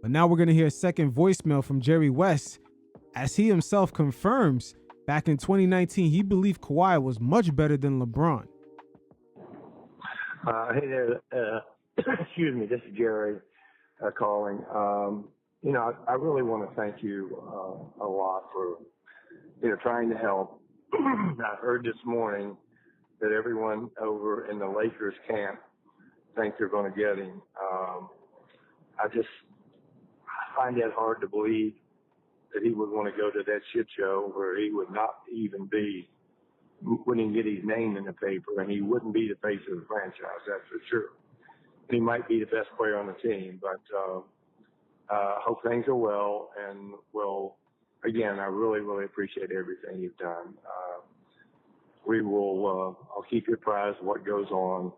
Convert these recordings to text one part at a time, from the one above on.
But now we're going to hear a second voicemail from Jerry West, as he himself confirms back in 2019 he believed Kawhi was much better than LeBron. Hey there, excuse me, this is Jerry calling. I really want to thank you a lot for trying to help. I heard this morning that everyone over in the Lakers camp think they're going to get him. I find that hard to believe that he would want to go to that shit show where he would not even wouldn't get his name in the paper, and he wouldn't be the face of the franchise, that's for sure. He might be the best player on the team, but hope things are well, and again, I really, really appreciate everything you've done. I'll keep you apprised of what goes on,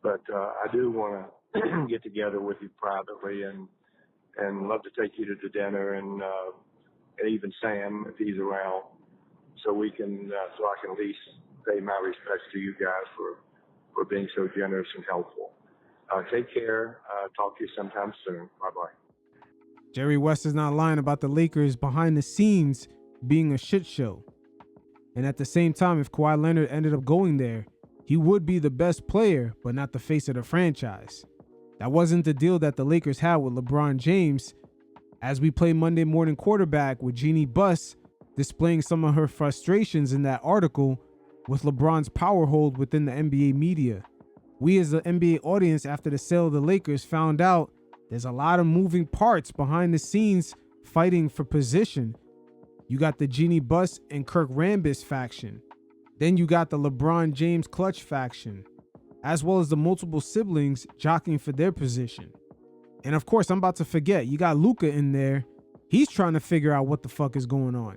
but I do want to get together with you privately and love to take you to dinner and even Sam if he's around, so I can at least pay my respects to you guys for being so generous and helpful. Take care. Talk to you sometime soon. Bye-bye. Jerry West is not lying about the Lakers behind the scenes being a shit show. And at the same time, if Kawhi Leonard ended up going there, he would be the best player, but not the face of the franchise. That wasn't the deal that the Lakers had with LeBron James. As we play Monday Morning Quarterback with Jeannie Buss displaying some of her frustrations in that article with LeBron's power hold within the NBA media. We as the NBA audience after the sale of the Lakers found out there's a lot of moving parts behind the scenes fighting for position. You got the Jeannie Buss and Kirk Rambis faction. Then you got the LeBron James clutch faction, as well as the multiple siblings jockeying for their position. And of course, I'm about to forget, you got Luka in there. He's trying to figure out what the fuck is going on.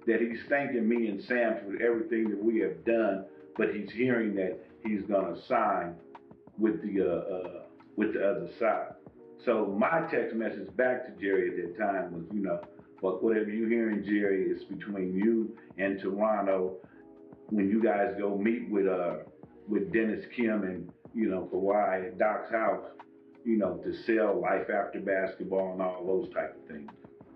That he's thanking me and Sam for everything that we have done, but he's hearing that he's gonna sign with the other side. So my text message back to Jerry at that time was, but whatever you're hearing, Jerry, is between you and Toronto. When you guys go meet with Dennis Kim and Kawhi at Doc's house, to sell life after basketball and all those type of things.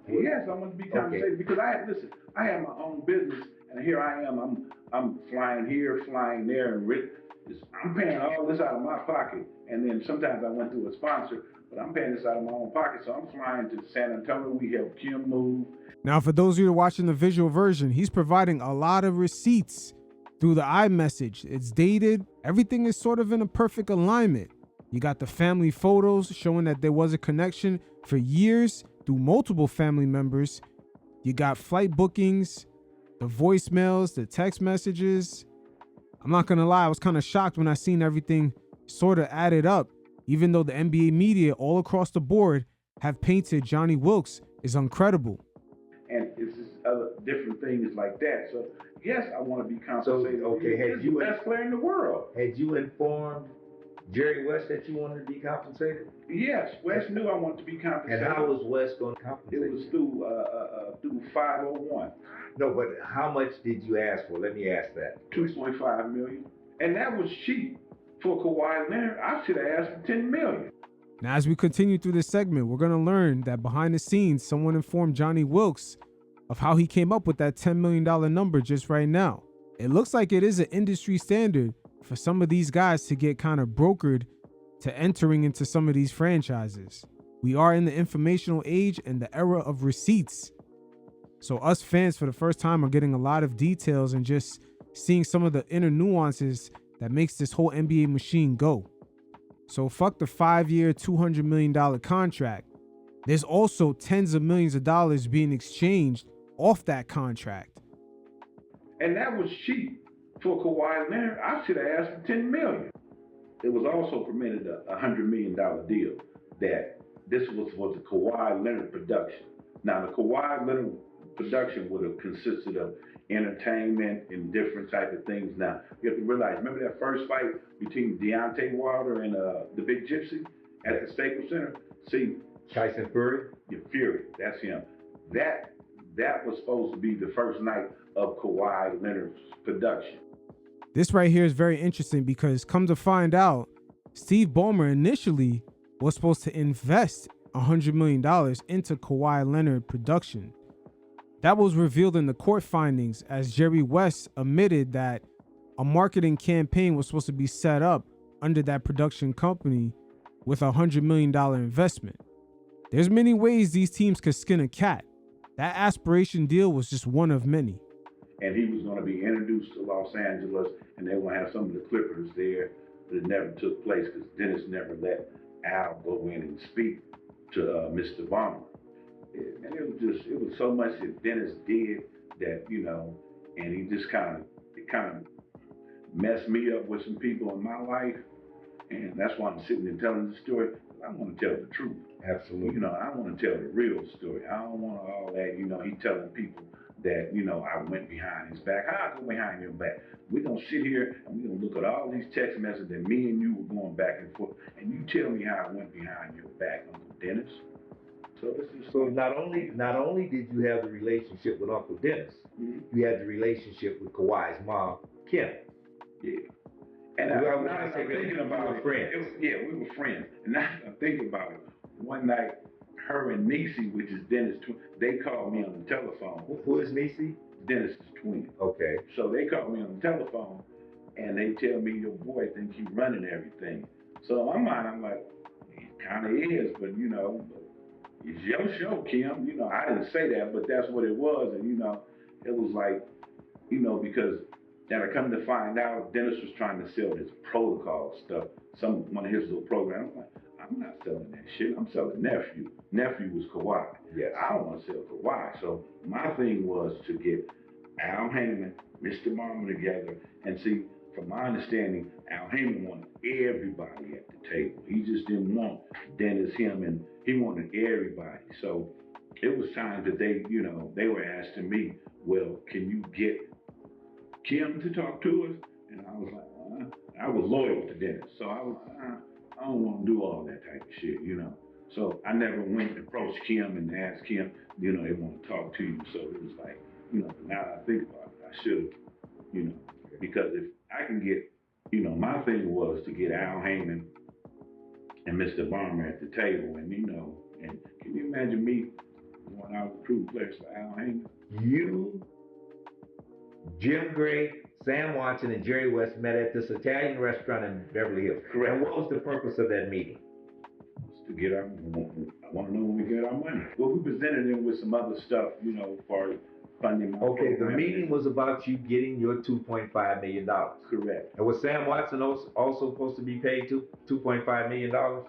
Yes, I want to be compensated because I have my own business, and here I am. I'm flying here, flying there, and I'm paying all this out of my pocket. And then sometimes I went through a sponsor, but I'm paying this out of my own pocket. So I'm flying to San Antonio. We helped Kim move. Now, for those of you who are watching the visual version, he's providing a lot of receipts through the iMessage. It's dated. Everything is sort of in a perfect alignment. You got the family photos showing that there was a connection for years through multiple family members. You got flight bookings, the voicemails, the text messages. I'm not going to lie, I was kind of shocked when I seen everything sort of added up, even though the NBA media all across the board have painted Johnny Wilkes as uncredible. And it's just other different things like that. So, yes, I want to be compensated. So, okay, he's the best player in the world. Had you informed Jerry West that you wanted to be compensated? Yes, West knew I wanted to be compensated. And how was West going to compensate? It was through 501. No, but how much did you ask for? Let me ask that. $2.5 million. And that was cheap for Kawhi Leonard. I should have asked for $10 million. Now, as we continue through this segment, we're going to learn that behind the scenes, someone informed Johnny Wilkes of how he came up with that $10 million number just right now. It looks like it is an industry standard for some of these guys to get kind of brokered to entering into some of these franchises. We are in the informational age and the era of receipts. So us fans for the first time are getting a lot of details and just seeing some of the inner nuances that makes this whole NBA machine go. So fuck the 5-year, $200 million contract. There's also tens of millions of dollars being exchanged off that contract. And that was cheap for Kawhi Leonard. I should have asked for $10 million. It was also permitted a $100 million deal that this was for the Kawhi Leonard production. Now, the Kawhi Leonard production would have consisted of entertainment and different type of things. Now, you have to realize, remember that first fight between Deontay Wilder and the Big Gypsy at the Staples Center? See, Tyson Fury? Yeah, Fury, that's him. That was supposed to be the first night of Kawhi Leonard's production. This right here is very interesting because come to find out, Steve Ballmer initially was supposed to invest $100 million into Kawhi Leonard production. That was revealed in the court findings as Jerry West admitted that a marketing campaign was supposed to be set up under that production company with a $100 million investment. There's many ways these teams could skin a cat. That aspiration deal was just one of many. And he was going to be introduced to Los Angeles, and they were going to have some of the Clippers there, but it never took place because Dennis never let Al go in and speak to Mr. Ballmer. And it was so much that Dennis did that, and he just kind of messed me up with some people in my life. And that's why I'm sitting there telling the story. I want to tell the truth. Absolutely. I want to tell the real story. I don't want all that, he telling people that, I went behind his back. How I go behind your back? We're going to sit here and we're going to look at all these text messages that me and you were going back and forth. And you tell me how I went behind your back, Uncle Dennis. So not only did you have the relationship with Uncle Dennis, you had the relationship with Kawhi's mom, Kim. Yeah. And I'm thinking about it. We were friends. And now I'm thinking about it. One night, her and Niecy, which is Dennis' twin, they called me on the telephone. Who is Niecy? Dennis' twin. Okay. So they called me on the telephone, and they tell me your boy thinks he's running everything. So in my mind, I'm like, he kind of is, but it's your show, Kim. I didn't say that, but that's what it was, and it was like, because. Then I come to find out Dennis was trying to sell this protocol stuff, one of his little programs. I'm like, I'm not selling that shit. I'm selling Nephew. Nephew was Kawhi. Yes. I don't want to sell Kawhi. So my thing was to get Al Heyman, Mr. Ballmer together, and see, from my understanding, Al Heyman wanted everybody at the table. He just didn't want Dennis, him, and he wanted everybody. So it was times that they were asking me, well, can you get Kim to talk to us? And I was like, I was loyal to Dennis. So I was, I don't want to do all that type of shit, So I never went and approached Kim and asked Kim, they want to talk to you. So it was like, now that I think about it, I should have, because if I can get, my thing was to get Al Heyman and Mr. Ballmer at the table. And, and can you imagine me going out recruiting players for Al Heyman? You, Jim Gray, Sam Watson, and Jerry West met at this Italian restaurant in Beverly Hills. Correct. And what was the purpose of that meeting? To get I want to know when we get our money. Well, we presented him with some other stuff, for funding. Okay, the meeting was about you getting your $2.5 million. Correct. And was Sam Watson also supposed to be paid $2.5 million? No,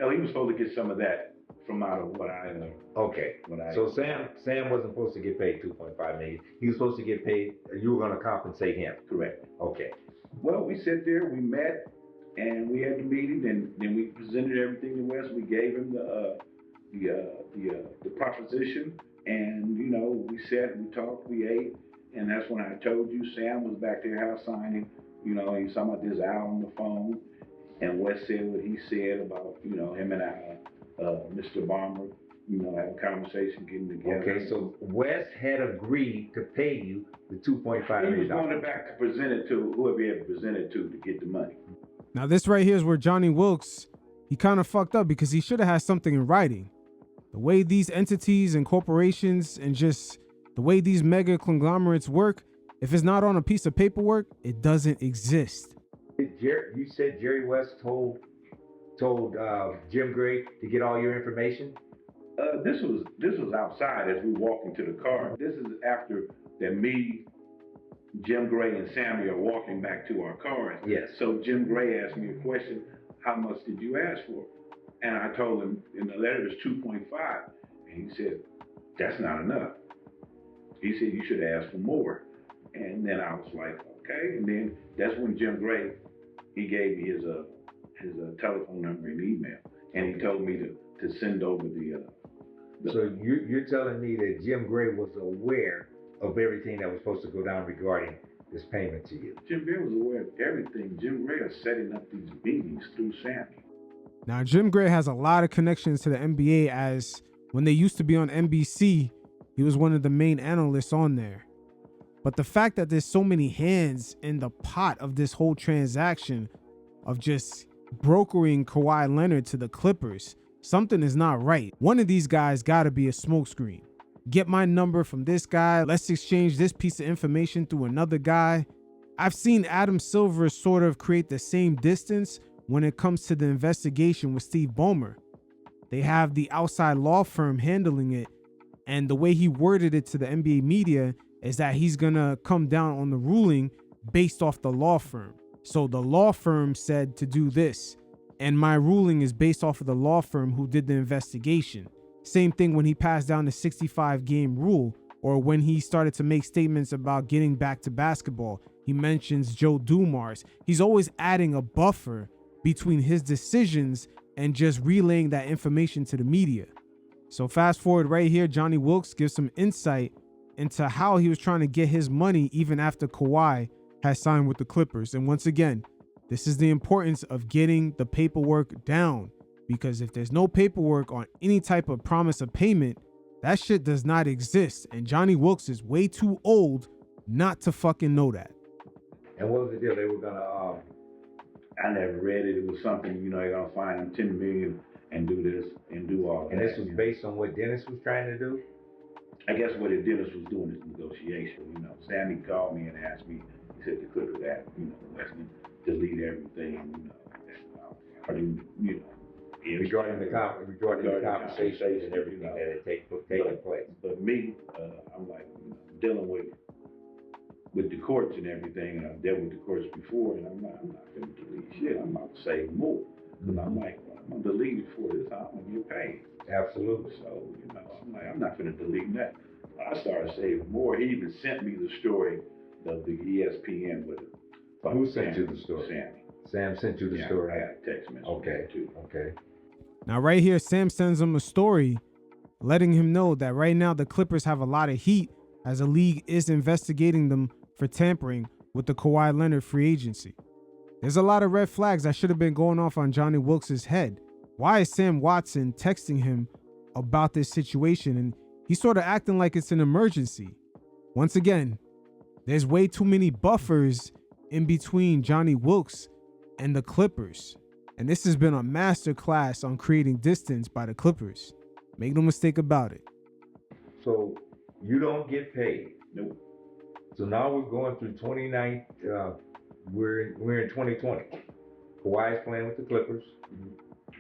he was supposed to get some of that from out of what I. Okay. So Sam wasn't supposed to get paid $2.5 million. He was supposed to get paid. You were going to compensate him. Correct. Okay. Well, we sat there, we met, and we had the meeting, and then we presented everything to Wes. We gave him the proposition, and we sat, we talked, we ate, and that's when I told you Sam was back there house signing. He was talking about this Al on the phone, and Wes said what he said about him and Mr. Ballmer, having a conversation, getting together. Okay, so Wes had agreed to pay you the $2.5 million. He was going back to present it to whoever he had to present it to get the money. Now this right here is where Johnny Wilkes, he kind of fucked up because he should have had something in writing. The way these entities and corporations and just the way these mega conglomerates work, if it's not on a piece of paperwork, it doesn't exist. You said Jerry West told Jim Gray to get all your information? This was outside as we walked into the car. This is after that me, Jim Gray, and Sammy are walking back to our cars. Yes. So Jim Gray asked me a question, how much did you ask for? And I told him in the letter it's 2.5. And he said, that's not enough. He said, you should ask for more. And then I was like, okay. And then that's when Jim Gray, he gave me his telephone number and email. And he told me to send over the So you're telling me that Jim Gray was aware of everything that was supposed to go down regarding this payment to you? Jim Gray was aware of everything. Jim Gray is setting up these meetings through Sammy. Now, Jim Gray has a lot of connections to the NBA, as when they used to be on NBC, he was one of the main analysts on there. But the fact that there's so many hands in the pot of this whole transaction of just brokering Kawhi Leonard to the Clippers, something is not right. One of these guys got to be a smokescreen. Get my number from this guy. Let's exchange this piece of information through another guy. I've seen Adam Silver sort of create the same distance when it comes to the investigation with Steve Ballmer. They have the outside law firm handling it, and the way he worded it to the NBA media is that he's gonna come down on the ruling based off the law firm. So the law firm said to do this, and my ruling is based off of the law firm who did the investigation. Same thing when he passed down the 65 game rule, or when he started to make statements about getting back to basketball. He mentions Joe Dumars. He's always adding a buffer between his decisions and just relaying that information to the media. So fast forward right here, Johnny Wilkes gives some insight into how he was trying to get his money even after Kawhi has signed with the Clippers. And once again, this is the importance of getting the paperwork down, because if there's no paperwork on any type of promise of payment, that shit does not exist. And Johnny Wilkes is way too old not to fucking know that. And what was the deal? They were gonna I never read it. It was something, you know, they're gonna find him $10 million and do this and do all and that. this was based on what Dennis was trying to do? I guess what Dennis was doing is negotiation. You know, Sammy called me and asked me, he said the Clippers that, you know, Wesley delete everything, you know, or you know, Regarding the conversations and everything that had taken place. But me, I'm like, you know, dealing with the courts and everything, and I've dealt with the courts before, and I'm not gonna delete shit. I'm about to save more. Because I'm like, well, I'm gonna delete it for this, I'm gonna get paid. Absolutely. So, you know, I'm like, I'm not gonna delete that. I started saving more. He even sent me the story of the ESPN with it. Who sent you the story? Sammy. Sam sent you the story? I had a text message. Okay. Too. Okay. Now right here, Sam sends him a story letting him know that right now the Clippers have a lot of heat as the league is investigating them for tampering with the Kawhi Leonard free agency. There's a lot of red flags that should have been going off on Johnny Wilkes' head. Why is Sam Watson texting him about this situation? And he's sort of acting like it's an emergency. Once again, there's way too many buffers in between Johnny Wilkes and the Clippers. And this has been a master class on creating distance by the Clippers. Make no mistake about it. So you don't get paid. Nope. So now we're going through 29. We're in 2020. Kawhi's playing with the Clippers.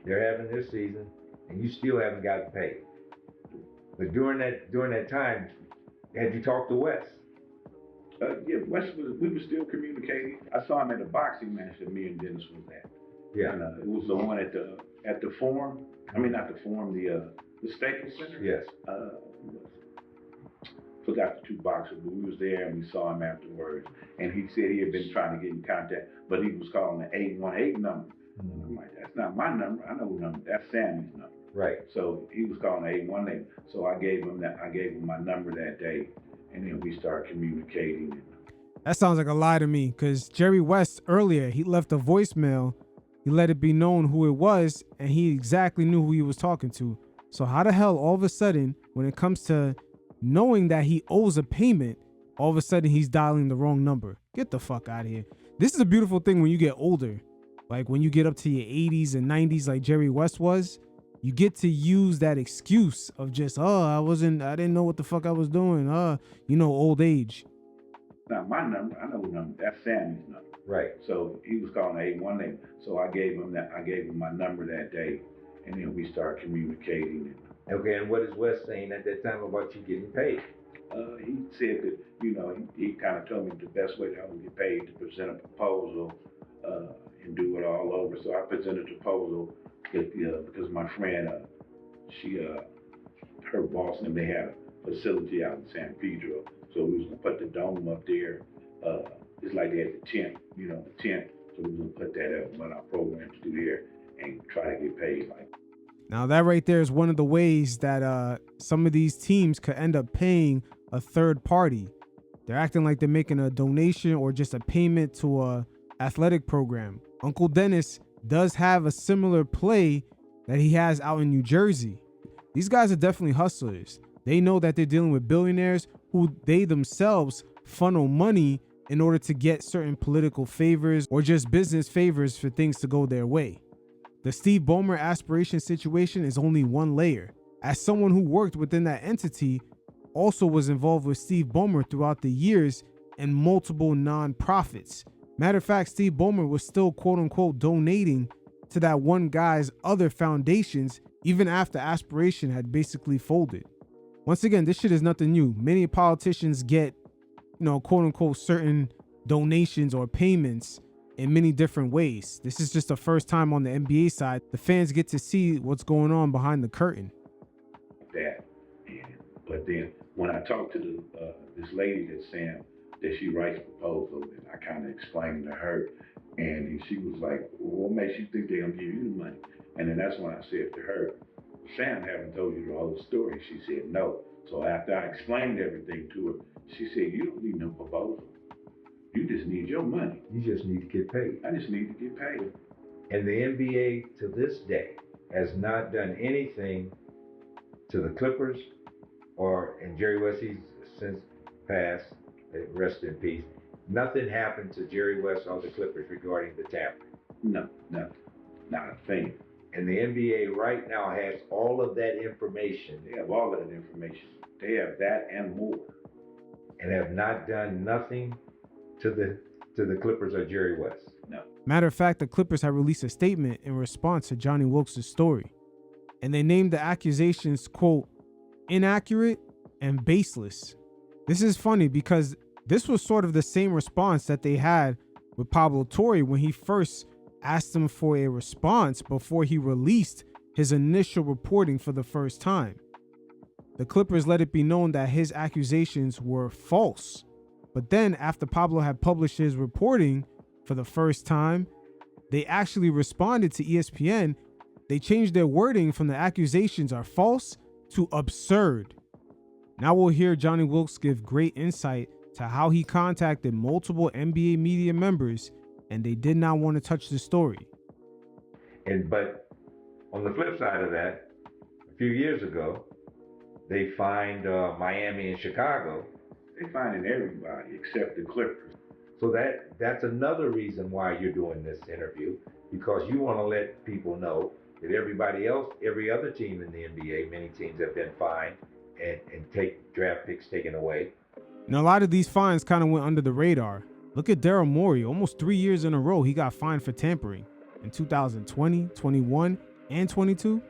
They're having their season, and you still haven't gotten paid. But during that time, had you talked to Wes? Yeah, we were still communicating. I saw him at a boxing match that me and Dennis was at. Yeah. And, it was the one at the Forum. I mean, not the Forum, the Staples Center. Yes. Forgot the two boxers, but we was there and we saw him afterwards. And he said he had been trying to get in contact, but he was calling the 818 number. And I'm like, that's not my number. I know who number. That's Sammy's number. Right. So he was calling 818. So I gave him my number that day, and then we started communicating. That sounds like a lie to me, because Jerry West earlier, he left a voicemail. He let it be known who it was, and he exactly knew who he was talking to. So how the hell, all of a sudden, when it comes to knowing that he owes a payment, all of a sudden he's dialing the wrong number? Get the fuck out of here. This is a beautiful thing when you get older. Like when you get up to your 80s and 90s like Jerry West was, you get to use that excuse of just, I didn't know what the fuck I was doing. Old age. Not my number. I know who number. That's Sammy's number. Right. So he was calling 818. So I gave him my number that day, and then we started communicating. Okay, and what is Wes saying at that time about you getting paid? He said that, he kind of told me the best way that I would get paid to present a proposal and do it all over. So I presented a proposal because my friend, her boss, and they had a facility out in San Pedro. So we was gonna put the dome up there. It's like they had the tent. So we was gonna put that up, run our programs through there, and try to get paid like. Now that right there is one of the ways that some of these teams could end up paying a third party. They're acting like they're making a donation or just a payment to a athletic program. Uncle Dennis does have a similar play that he has out in New Jersey. These guys are definitely hustlers. They know that they're dealing with billionaires who they themselves funnel money in order to get certain political favors or just business favors for things to go their way. The Steve Ballmer aspiration situation is only one layer, as someone who worked within that entity also was involved with Steve Ballmer throughout the years and multiple non-profits. Matter of fact, Steve Ballmer was still quote unquote donating to that one guy's other foundations even after aspiration had basically folded. Once again, this shit is nothing new. Many politicians get, quote unquote certain donations or payments in many different ways. This is just the first time on the NBA side the fans get to see what's going on behind the curtain. But then when I talked to this lady that's saying that she writes proposals, and I kind of explained to her, and she was like, well, what makes you think they're going to give you the money? And then that's when I said to her, Sam haven't told you the whole story. She said no. So after I explained everything to her, she said, you don't need no proposal. You just need your money. You just need to get paid. I just need to get paid. And the NBA to this day has not done anything to the Clippers and Jerry West, he's since passed, rest in peace. Nothing happened to Jerry West or the Clippers regarding the tampering. No, not a thing. And the NBA right now has all of that information. They have all of that information. They have that and more. And have not done nothing to the Clippers or Jerry West. No. Matter of fact, the Clippers have released a statement in response to Johnny Wilkes' story. And they named the accusations, quote, inaccurate and baseless. This is funny because this was sort of the same response that they had with Pablo Torre when he first asked him for a response before he released his initial reporting for the first time. The Clippers let it be known that his accusations were false. But then after Pablo had published his reporting for the first time, they actually responded to ESPN. They changed their wording from the accusations are false to absurd. Now we'll hear Johnny Wilkes give great insight to how he contacted multiple NBA media members and they did not want to touch the story. But on the flip side of that, a few years ago, they fined Miami and Chicago. They finding everybody except the Clippers. So that's another reason why you're doing this interview, because you want to let people know that everybody else, every other team in the NBA, many teams have been fined and take draft picks taken away. Now, a lot of these fines kind of went under the radar. Look at Daryl Morey. Almost 3 years in a row, he got fined for tampering in 2020, 21, and 22.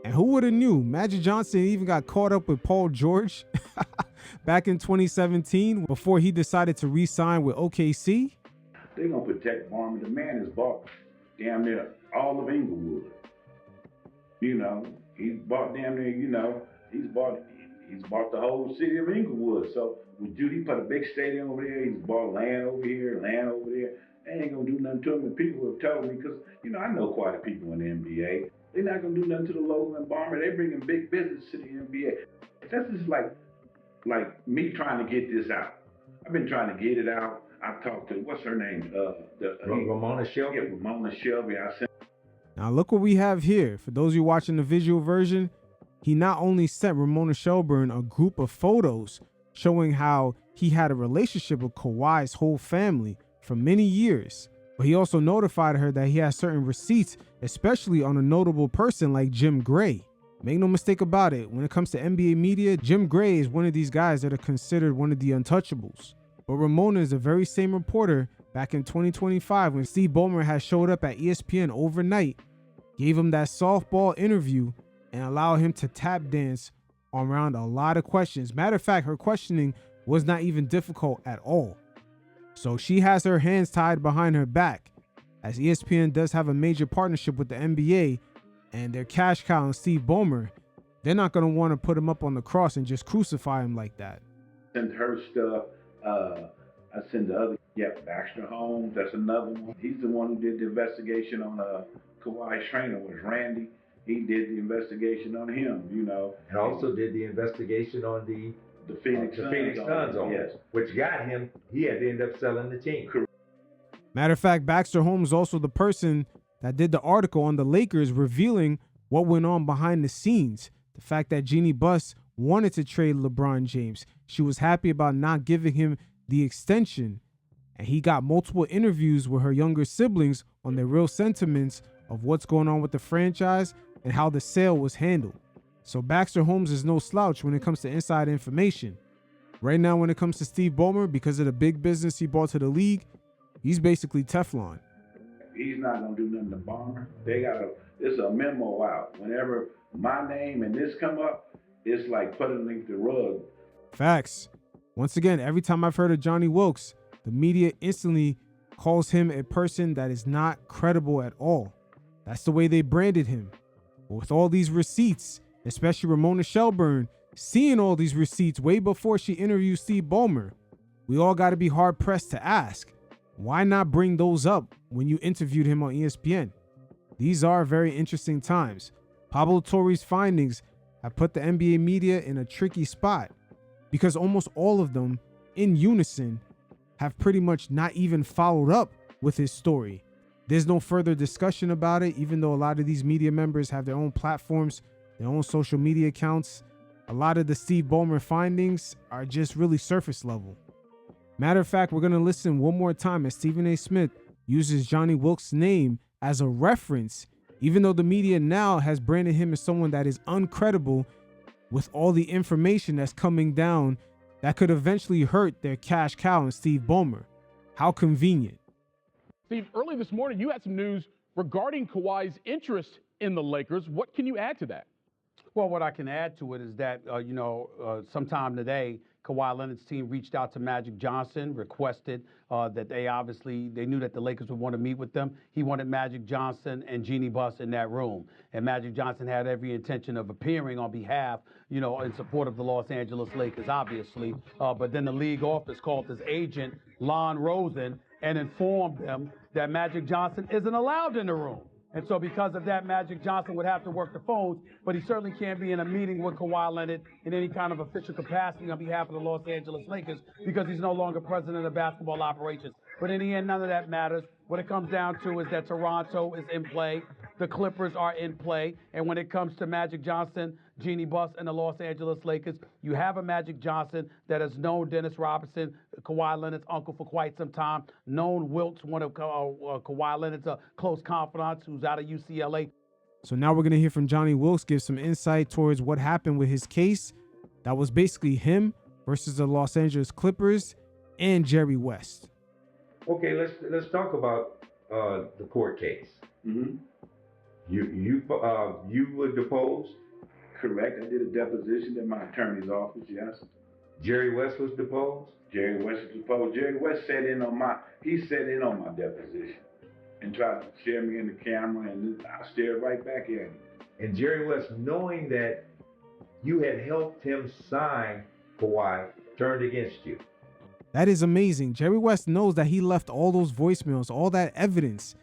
And who would have knew? Magic Johnson even got caught up with Paul George back in 2017 before he decided to re-sign with OKC. They're going to protect Ballmer. The man has bought damn near all of Inglewood. He's bought damn near, he's bought the whole city of Inglewood. So with Judy, he put a big stadium over there. He's bought land over here, land over there. They ain't going to do nothing to him. And people have told me, because, I know quite a people in the NBA. They're not going to do nothing to the local and Ballmer. They're bringing big business to the NBA. That's just like me trying to get this out. I've been trying to get it out. I've talked to, what's her name? Ramona Shelby. Yeah, Ramona Shelby. Now look what we have here. For those of you watching the visual version, he not only sent Ramona Shelburne a group of photos showing how he had a relationship with Kawhi's whole family for many years, but he also notified her that he has certain receipts, especially on a notable person like Jim Gray. Make no mistake about it, when it comes to NBA media, Jim Gray is one of these guys that are considered one of the untouchables. But Ramona is the very same reporter back in 2025 when Steve Ballmer had showed up at ESPN overnight, gave him that softball interview, and allowed him to tap dance around a lot of questions. Matter of fact, her questioning was not even difficult at all. So she has her hands tied behind her back, as ESPN does have a major partnership with the NBA, and their cash cow and Steve Ballmer, they're not going to want to put him up on the cross and just crucify him like that. Send her stuff. I send the other, Baxter Holmes, that's another one. He's the one who did the investigation on Kawhi's trainer, was Randy. He did the investigation on him, And also did the investigation on the Phoenix Suns, yes. Which got him, he had to end up selling the team. Matter of fact, Baxter Holmes is also the person that did the article on the Lakers revealing what went on behind the scenes. The fact that Jeannie Buss wanted to trade LeBron James. She was happy about not giving him the extension. And he got multiple interviews with her younger siblings on their real sentiments of what's going on with the franchise and how the sale was handled. So Baxter Holmes is no slouch when it comes to inside information. Right now, when it comes to Steve Ballmer, because of the big business he brought to the league, he's basically Teflon. He's not gonna do nothing to Ballmer. It's a memo out. Whenever my name and this come up, it's like putting underneath the rug. Facts. Once again, every time I've heard of Johnny Wilkes, the media instantly calls him a person that is not credible at all. That's the way they branded him. But with all these receipts, especially Ramona Shelburne, seeing all these receipts way before she interviewed Steve Ballmer, we all got to be hard pressed to ask, why not bring those up when you interviewed him on ESPN? These are very interesting times. Pablo Torre's findings have put the NBA media in a tricky spot because almost all of them, in unison, have pretty much not even followed up with his story. There's no further discussion about it, even though a lot of these media members have their own platforms, their own social media accounts. A lot of the Steve Ballmer findings are just really surface level. Matter of fact, we're going to listen one more time as Stephen A. Smith uses Johnny Wilkes' name as a reference, even though the media now has branded him as someone that is uncredible with all the information that's coming down that could eventually hurt their cash cow in Steve Ballmer. How convenient. Steve, early this morning, you had some news regarding Kawhi's interest in the Lakers. What can you add to that? Well, what I can add to it is that, sometime today, Kawhi Leonard's team reached out to Magic Johnson, requested that they knew that the Lakers would want to meet with them. He wanted Magic Johnson and Jeannie Buss in that room. And Magic Johnson had every intention of appearing on behalf, in support of the Los Angeles Lakers, obviously. But then the league office called his agent, Lon Rosen, and informed them that Magic Johnson isn't allowed in the room. And so because of that, Magic Johnson would have to work the phones, but he certainly can't be in a meeting with Kawhi Leonard in any kind of official capacity on behalf of the Los Angeles Lakers because he's no longer president of basketball operations. But in the end, none of that matters. What it comes down to is that Toronto is in play. The Clippers are in play. And when it comes to Magic Johnson, Jeannie Buss, and the Los Angeles Lakers, you have a Magic Johnson that has known Dennis Robinson, Kawhi Leonard's uncle, for quite some time, known Wilkes, one of Kawhi Leonard's close confidants who's out of UCLA. So now we're going to hear from Johnny Wilkes give some insight towards what happened with his case. That was basically him versus the Los Angeles Clippers and Jerry West. Okay, let's talk about the court case. Mm-hmm. You were deposed. Correct. I did a deposition in my attorney's office, yes. Jerry West was deposed. Jerry West was deposed. Jerry West sat in on my deposition and tried to stare me in the camera, and I stared right back at him. And Jerry West, knowing that you had helped him sign Kawhi, turned against you. That is amazing. Jerry West knows that he left all those voicemails, all that evidence,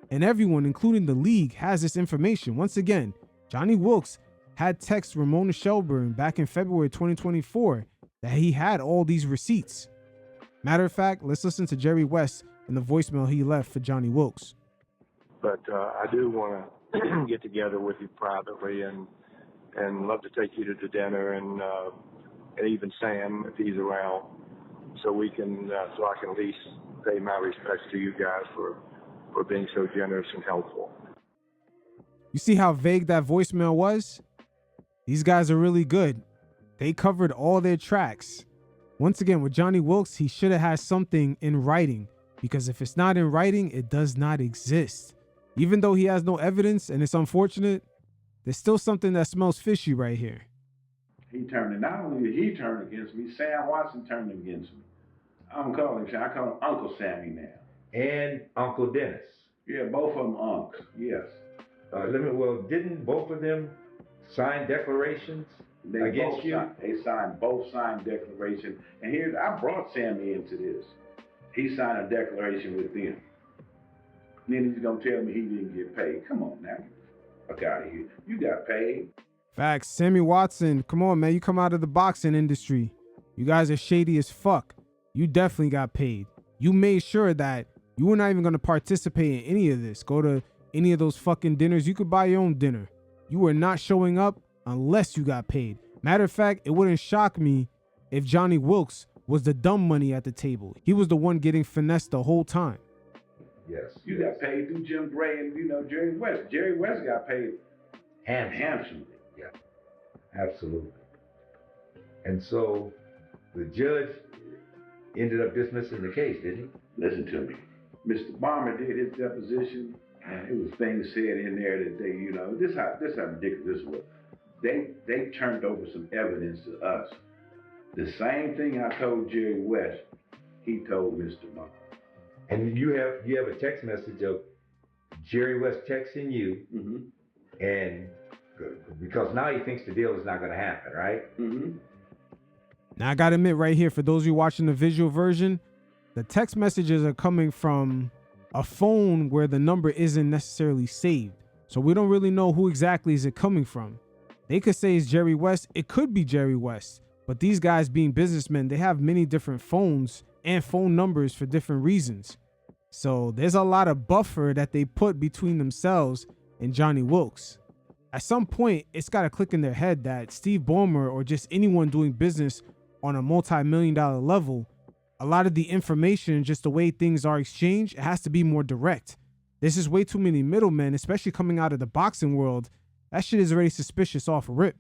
and everyone, including the league, has this information. Once again, Johnny Wilkes had texted Ramona Shelburne back in February 2024 that he had all these receipts. Matter of fact, let's listen to Jerry West and the voicemail he left for Johnny Wilkes. But I do want to get together with you privately and love to take you to dinner and even Sam if he's around, so I can at least pay my respects to you guys for being so generous and helpful. You see how vague that voicemail was? These guys are really good. They covered all their tracks. Once again, with Johnny Wilkes, he should have had something in writing, because if it's not in writing, it does not exist. Even though he has no evidence and it's unfortunate, there's still something that smells fishy right here. Not only did he turn against me, Sam Watson turned against me. I call him Uncle Sammy now. And Uncle Dennis. Yeah, both of them unks, yes. Didn't both of them sign declarations against you? They both signed declarations. And I brought Sammy into this. He signed a declaration with them. And then he's going to tell me he didn't get paid. Come on now. Fuck out of here. You got paid. Facts. Sammy Watson, come on, man. You come out of the boxing industry. You guys are shady as fuck. You definitely got paid. You made sure that you were not even going to participate in any of this. Go to any of those fucking dinners. You could buy your own dinner. You were not showing up unless you got paid. Matter of fact, it wouldn't shock me if Johnny Wilkes was the dumb money at the table. He was the one getting finessed the whole time. Yes. You got paid through Jim Gray and, Jerry West. Jerry West got paid handsomely. Yeah, absolutely. And so the judge ended up dismissing the case, didn't he? Listen to me. Mr. Balmer did his deposition, and it was things said in there that they, this how ridiculous this was. They turned over some evidence to us. The same thing I told Jerry West, he told Mr. Balmer. And you have a text message of Jerry West texting you, and because now he thinks the deal is not going to happen, right? Now I gotta admit right here, for those of you watching the visual version, the text messages are coming from a phone where the number isn't necessarily saved. So we don't really know who exactly is it coming from. They could say it's Jerry West, it could be Jerry West, but these guys being businessmen, they have many different phones and phone numbers for different reasons. So there's a lot of buffer that they put between themselves and Johnny Wilkes. At some point, it's gotta click in their head that Steve Ballmer or just anyone doing business on a multi-million-dollar level, a lot of the information, just the way things are exchanged, it has to be more direct. There's just way too many middlemen, especially coming out of the boxing world. That shit is already suspicious off a rip.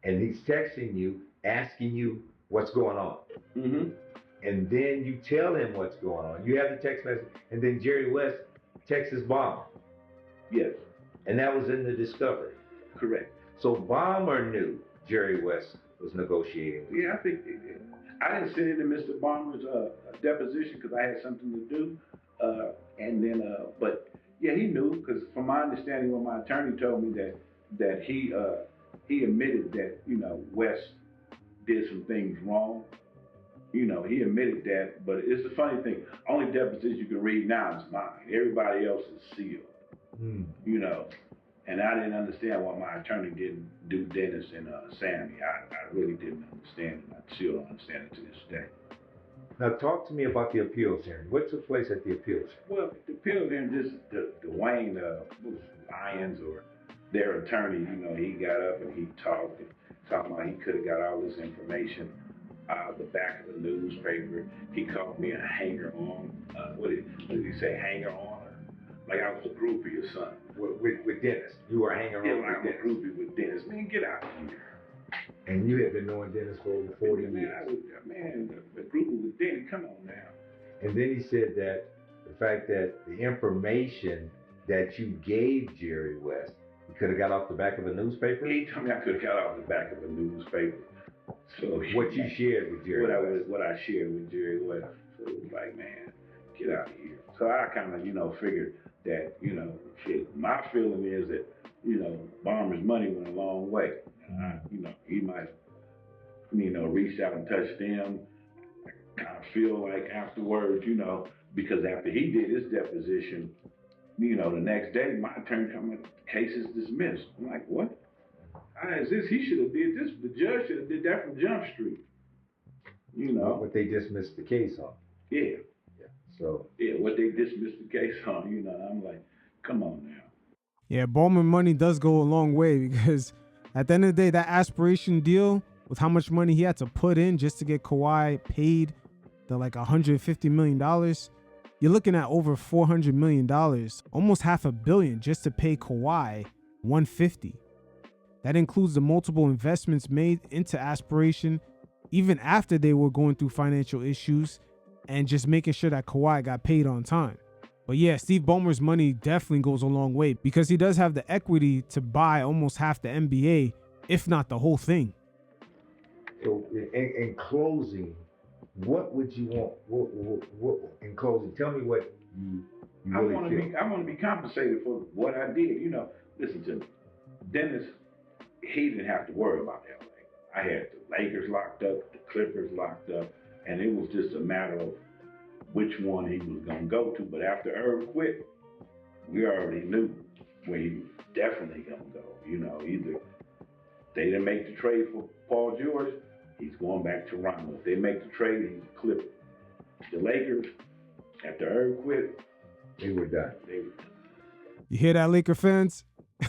And he's texting you, asking you what's going on. And then you tell him what's going on. You have the text message, and then Jerry West texts his Balmer. Yes. And that was in the discovery. Correct. So Balmer knew Jerry West was negotiating. Yeah, I think I didn't sit into Mr. Balmer's deposition because I had something to do, but yeah, he knew, because from my understanding, when my attorney told me that he admitted that West did some things wrong. He admitted that, but it's the funny thing. Only deposition you can read now is mine. Everybody else is sealed. And I didn't understand why my attorney didn't do Dennis and Sammy. I really didn't understand it. I still don't understand it to this day. Now talk to me about the appeals hearing. What took place at the appeals hearing? Well, the appeals hearing, just Dwayne Lyons, or their attorney, he got up and he talked about he could have got all this information out of the back of the newspaper. He called me a hanger-on. What did he say, hanger-on? Like I was a groupie or something. With Dennis. You were hanging around like with a groupie with Dennis. Man, get out of here. And you had been knowing Dennis for over 40 years. The groupie with Dennis, come on now. And then he said that the fact that the information that you gave Jerry West, you could have got off the back of a newspaper? He told me I could have got off the back of a newspaper. So what you shared with Jerry West? What I shared with Jerry West. So it was like, man, get out of here. So I kind of, figured that, my feeling is that, Balmer's money went a long way. He might, reach out and touch them. I kind of feel like afterwards, because after he did his deposition, the next day, my attorney told me the case is dismissed. I'm like, what? How is this? He should have did this. The judge should have did that from Jump Street. What they dismissed the case on. Yeah. So. Yeah, what they dismissed the case on, I'm like, come on now. Yeah, Ballmer money does go a long way, because at the end of the day, that aspiration deal with how much money he had to put in just to get Kawhi paid the like $150 million, you're looking at over $400 million, almost $500 million just to pay Kawhi $150. That includes the multiple investments made into aspiration, even after they were going through financial issues, and just making sure that Kawhi got paid on time. But yeah, Steve Ballmer's money definitely goes a long way, because he does have the equity to buy almost half the NBA, if not the whole thing. So in closing, what would you want? What in closing, tell me what you really feel. I want to be compensated for what I did. Listen to me. Dennis, he didn't have to worry about LA. I had the Lakers locked up, the Clippers locked up, and it was just a matter of which one he was going to go to. But after Irv quit, we already knew where he was definitely going to go. Either they didn't make the trade for Paul George, he's going back to Toronto. If they make the trade, he's a Clipper. The Lakers, after Irv quit, they were done. You hear that, Laker fans?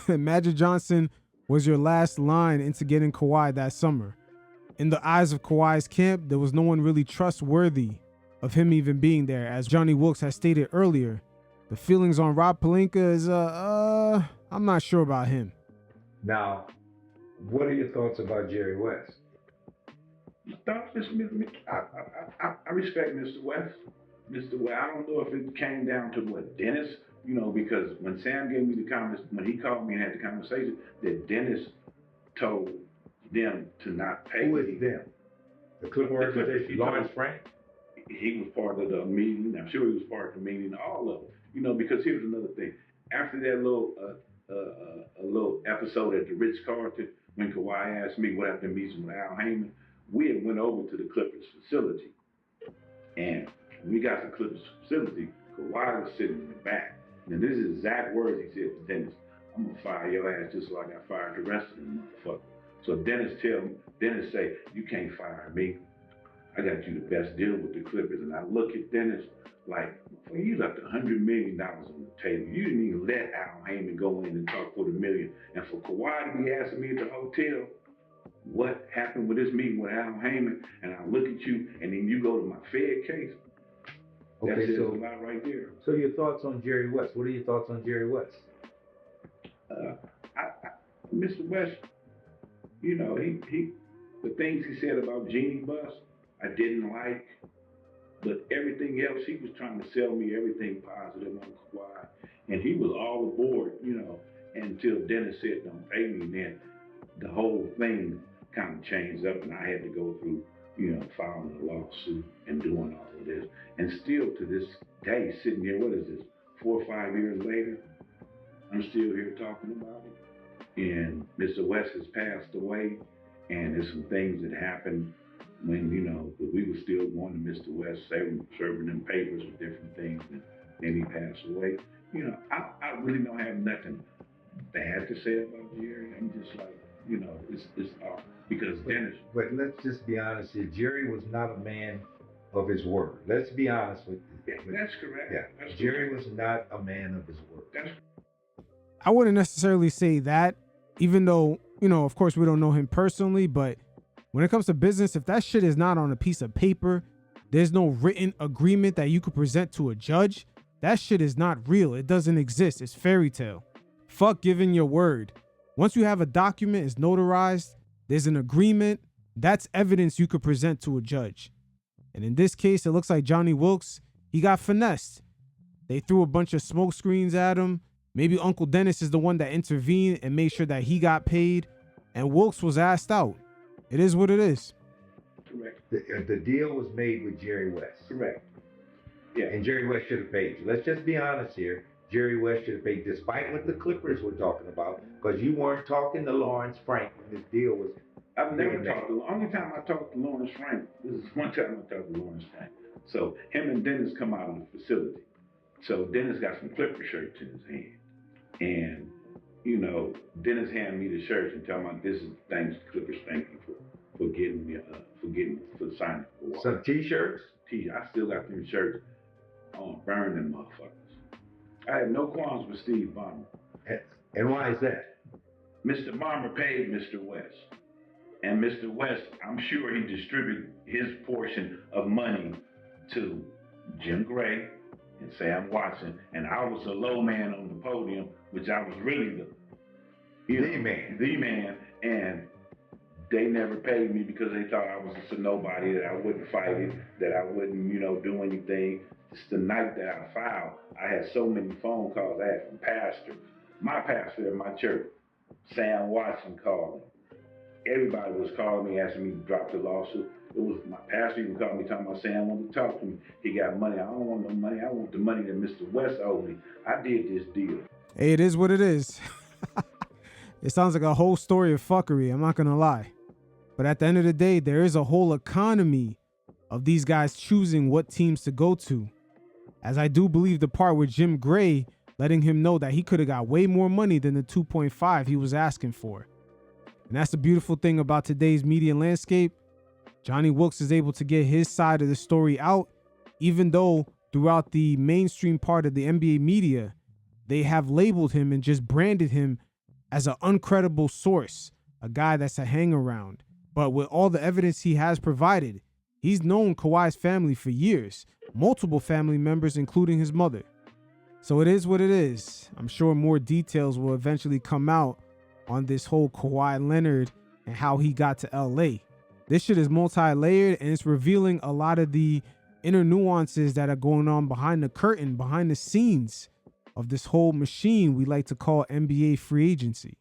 Magic Johnson was your last line into getting Kawhi that summer. In the eyes of Kawhi's camp, there was no one really trustworthy of him even being there. As Johnny Wilkes has stated earlier, The feelings on Rob Pelinka is, I'm not sure about him. Now, what are your thoughts about Jerry West? I respect Mr. West. Mr. West, I don't know if it came down to what Dennis, because when Sam gave me when he called me and had the conversation, that Dennis told them to not pay Who me. is them? The Clipper organization, Lawrence Frank? He was part of the meeting. I'm sure he was part of the meeting, all of them. Because here's another thing. After that little episode at the Ritz-Carlton, when Kawhi asked me what happened to meeting with Al Heyman, we had went over to the Clippers facility. And when we got to the Clippers facility, Kawhi was sitting in the back. Now this is exact words he said to Dennis. I'm gonna fire your ass just like I fired the rest of them motherfuckers. So Dennis say, you can't fire me. I got you the best deal with the Clippers. And I look at Dennis like, well, you left $100 million on the table. You didn't even let Al Heyman go in and talk for the million. And for Kawhi to be asking me at the hotel, what happened with this meeting with Al Heyman, and I look at you, and then you go to my Fed case. That says a lot right there. So your thoughts on Jerry West? What are your thoughts on Jerry West? Mr. West, he the things he said about Jeannie Buss, I didn't like, but everything else, he was trying to sell me everything positive on Kawhi, and he was all aboard, until Dennis said, don't pay me, and then the whole thing kind of changed up, and I had to go through, filing a lawsuit and doing all of this. And still to this day, sitting here, what is this, 4 or 5 years later, I'm still here talking about it. And Mr. West has passed away, and there's some things that happened when, we were still going to Mr. West, serving them papers with different things, and then he passed away. I really don't have nothing bad to say about Jerry. I'm just like, it's off. Because Dennis. But let's just be honest here. Jerry was not a man of his word. Let's be honest with you. That's correct. Yeah. That's Jerry correct. was not a man of his word. I wouldn't necessarily say that, even though, of course we don't know him personally, but when it comes to business, if that shit is not on a piece of paper, there's no written agreement that you could present to a judge, that shit is not real. It doesn't exist. It's fairy tale. Fuck giving your word. Once you have a document, it's notarized, there's an agreement, that's evidence you could present to a judge. And in this case, it looks like Johnny Wilkes, he got finessed. They threw a bunch of smoke screens at him. Maybe Uncle Dennis is the one that intervened and made sure that he got paid, and Wilkes was asked out. It is what it is. Correct. The deal was made with Jerry West. Correct. Yeah. And Jerry West should have paid you. Let's just be honest here. Jerry West should have paid, despite what the Clippers were talking about, because you weren't talking to Lawrence Frank when this deal was. I've never talked to. The only time I talked to Lawrence Frank, this is one time I talked to Lawrence Frank. So him and Dennis come out of the facility. So Dennis got some Clipper shirts in his hand, and Dennis handed me the shirts and tell me this is thanks Clippers, thank you for getting me for signing for some T-shirts. I still got them shirts. I want to burn them motherfuckers. I have no qualms with Steve Ballmer. And why is that? Mr. Ballmer paid Mr. West. And Mr. West, I'm sure he distributed his portion of money to Jim Gray and Sam Watson. And I was the low man on the podium, which I was really the man. And they never paid me because they thought I was just a nobody, that I wouldn't fight it, that I wouldn't, do anything. It's the night that I filed, I had so many phone calls I had from my pastor at my church, Sam Watson calling. Everybody was calling me, asking me to drop the lawsuit. It was my pastor even called me, talking about Sam wanted to talk to me. He got money. I don't want no money. I want the money that Mr. West owed me. I did this deal. Hey, it is what it is. It sounds like a whole story of fuckery, I'm not gonna lie. But at the end of the day, there is a whole economy of these guys choosing what teams to go to. As I do believe the part with Jim Gray letting him know that he could have got way more money than the 2.5 he was asking for. And that's the beautiful thing about today's media landscape. Johnny Wilkes is able to get his side of the story out, even though throughout the mainstream part of the NBA media, they have labeled him and just branded him as an uncredible source, a guy that's a hang-around. But with all the evidence he has provided, he's known Kawhi's family for years, multiple family members, including his mother. So it is what it is. I'm sure more details will eventually come out on this whole Kawhi Leonard and how he got to LA. This shit is multi-layered, and it's revealing a lot of the inner nuances that are going on behind the curtain, behind the scenes of this whole machine we like to call NBA free agency.